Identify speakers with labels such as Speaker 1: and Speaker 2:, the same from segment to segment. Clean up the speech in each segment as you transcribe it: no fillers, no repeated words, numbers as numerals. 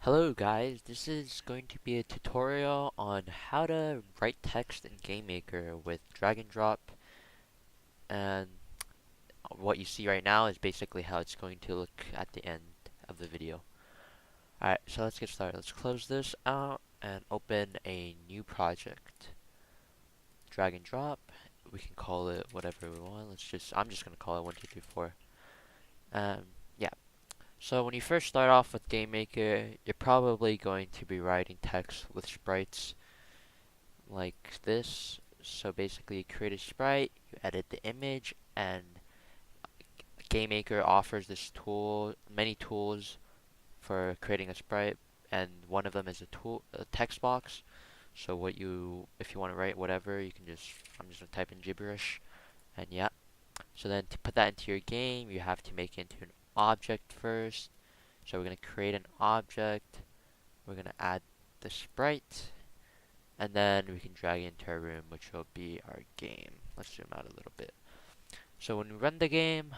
Speaker 1: Hello guys, this is going to be a tutorial on how to write text in GameMaker with drag and drop, and what you see right now is basically how it's going to look at the end of the video. Alright, so let's get started. Let's close this out and open a new project. Drag and drop, we can call it whatever we want. I'm just gonna call it 1, 2, 3, 4. Yeah. So when you first start off with GameMaker, you're probably going to be writing text with sprites like this. So basically you create a sprite, you edit the image, and GameMaker offers many tools for creating a sprite, and one of them is a text box. So if you want to write whatever, I'm just gonna type in gibberish, and yeah. So then to put that into your game, you have to make it into an object first. So we're gonna create an object, we're gonna add the sprite, and then we can drag it into our room, which will be our game. Let's zoom out a little bit. So when we run the game,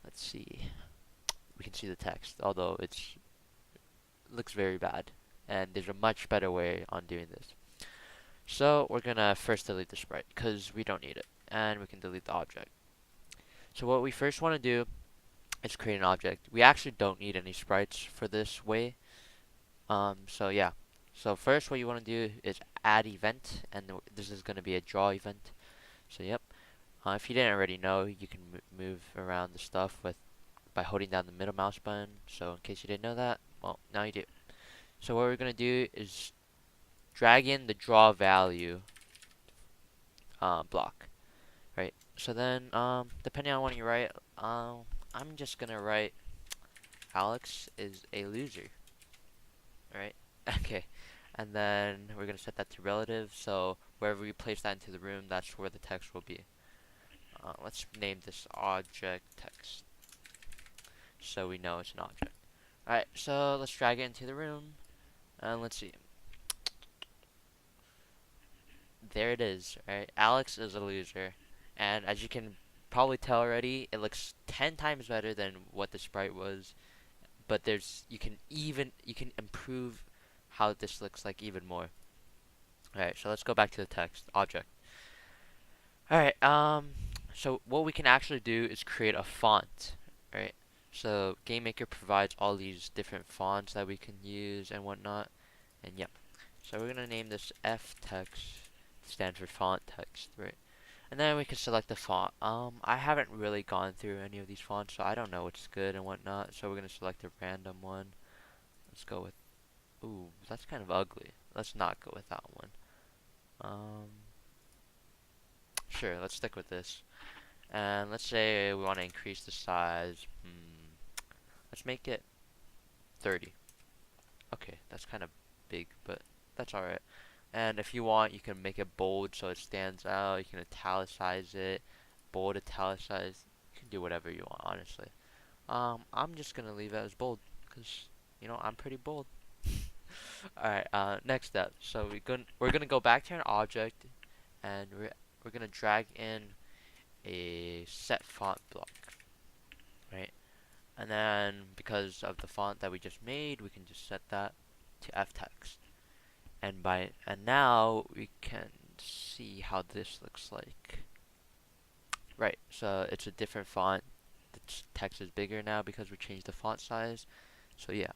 Speaker 1: let's see, we can see the text, although it looks very bad, and there's a much better way on doing this. So we're gonna first delete the sprite because we don't need it, and we can delete the object. So what we first want to do is create an object. We actually don't need any sprites for this way. So yeah. So first what you want to do is add event, and this is going to be a draw event. So yep. If you didn't already know, you can move around the stuff by holding down the middle mouse button. So in case you didn't know that, well, now you do. So what we're going to do is drag in the draw value block, right? So then, depending on what you write, I'm just going to write Alex is a loser, right? Okay. And then we're going to set that to relative, so wherever we place that into the room, that's where the text will be. Let's name this object text, so we know it's an object. Alright, so let's drag it into the room, and let's see. There it is, right? Alex is a loser, and as you can probably tell already, it looks 10 times better than what the sprite was, but you can improve how this looks like even more. Alright, so let's go back to the text object. Alright, so what we can actually do is create a font, right? So GameMaker provides all these different fonts that we can use and whatnot, and yep. So we're gonna name this F text, stand for font text, right? And then we can select the font. I haven't really gone through any of these fonts, so I don't know what's good and whatnot. So we're gonna select a random one. Let's go with, ooh, that's kind of ugly. Let's not go with that one. Um, sure, let's stick with this. And let's say we want to increase the size. Let's make it 30. Okay, that's kind of big, but that's alright. And if you want, you can make it bold so it stands out. You can italicize it, bold, italicize. You can do whatever you want, honestly. I'm just gonna leave it as bold because I'm pretty bold. Alright, next step. So we're gonna go back to an object, and we're gonna drag in a set font block, right? And then because of the font that we just made, we can just set that to F text. And now we can see how this looks like. Right, so it's a different font. The text is bigger now because we changed the font size. So yeah.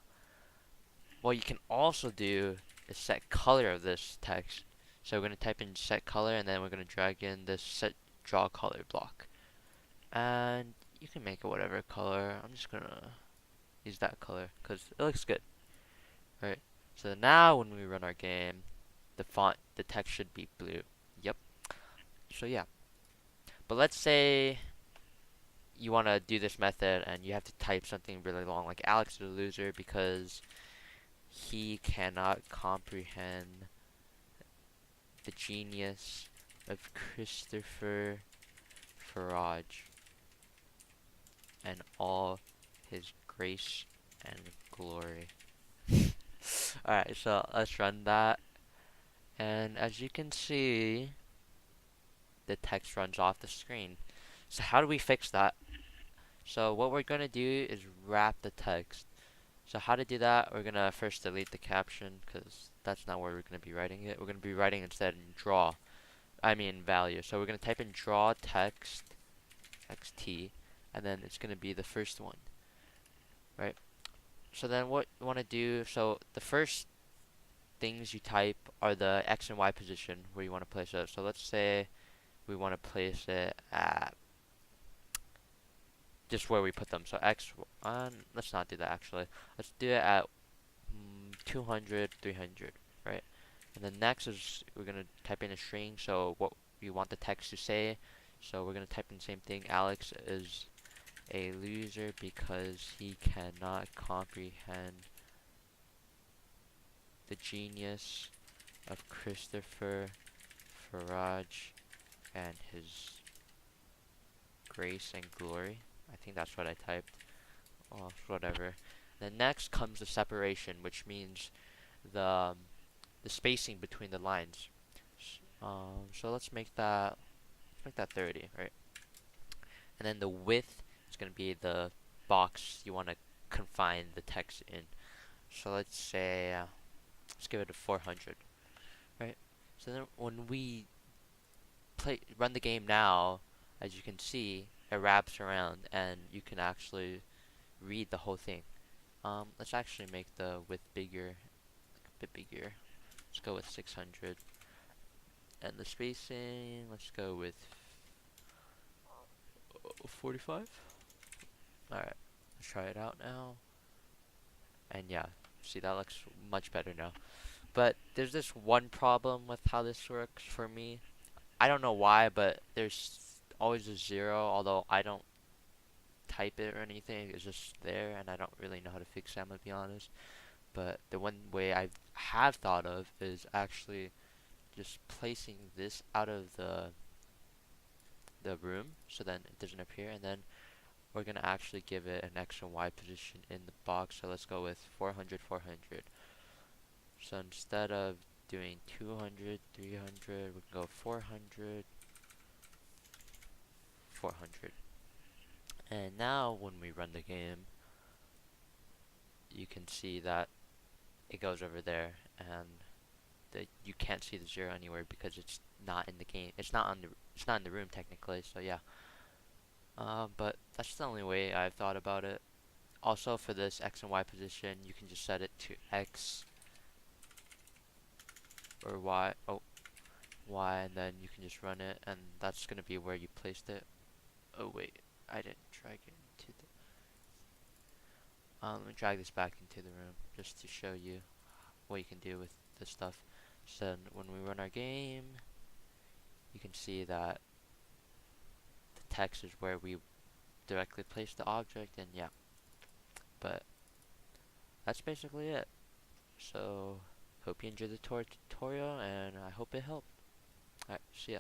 Speaker 1: What you can also do is set color of this text. So we're going to type in set color, and then we're going to drag in this set draw color block. And you can make it whatever color. I'm just going to use that color because it looks good. Right. So now when we run our game, the text should be blue. Yep. So yeah. But let's say you want to do this method and you have to type something really long, like Alex is a loser because he cannot comprehend the genius of Christopher Farage and all his grace and glory. Alright, so let's run that. And as you can see, the text runs off the screen. So how do we fix that? So what we're going to do is wrap the text. So how to do that, we're gonna first delete the caption because that's not where we're gonna be writing it. We're gonna be writing instead in draw, I mean value. So we're gonna type in draw text, xt, and then it's gonna be the first one, right? So then what you wanna do, so the first things you type are the X and Y position where you wanna place it. So let's say we wanna place it at just where we put them. So X, let's not do that actually. Let's do it at 200, 300, right? And then next is we're gonna type in a string, so what we want the text to say. So we're gonna type in the same thing. Alex is a loser because he cannot comprehend the genius of Christopher Farage and his grace and glory. I think that's what I typed. Oh, whatever. Then next comes the separation, which means the um, the spacing between the lines. So let's make that 30, right? And then the width is going to be the box you want to confine the text in. So let's say let's give it a 400, right? So then when we run the game now, as you can see, it wraps around and you can actually read the whole thing. Let's actually make the width bigger, like a bit bigger. Let's go with 600. And the spacing, let's go with 45. Alright, let's try it out now. And yeah, see that looks much better now. But there's this one problem with how this works for me. I don't know why, but there's always a zero, although I don't type it or anything. It's just there, and I don't really know how to fix it, I'm gonna be honest. But the one way I have thought of is actually just placing this out of the room so then it doesn't appear, and then we're gonna actually give it an X and Y position in the box. So let's go with 400, 400. So instead of doing 200, 300, we can go 400, 400. And now when we run the game, you can see that it goes over there, and you can't see the zero anywhere because it's not in the game. It's not in the room technically. So yeah. But that's the only way I've thought about it. Also, for this X and Y position, you can just set it to X or Y. Oh, Y, and then you can just run it, and that's gonna be where you placed it. Oh wait, I didn't drag it into the. Let me drag this back into the room just to show you what you can do with this stuff. So then when we run our game, you can see that the text is where we directly place the object, and yeah. But that's basically it. So hope you enjoyed the tutorial, and I hope it helped. Alright, see ya.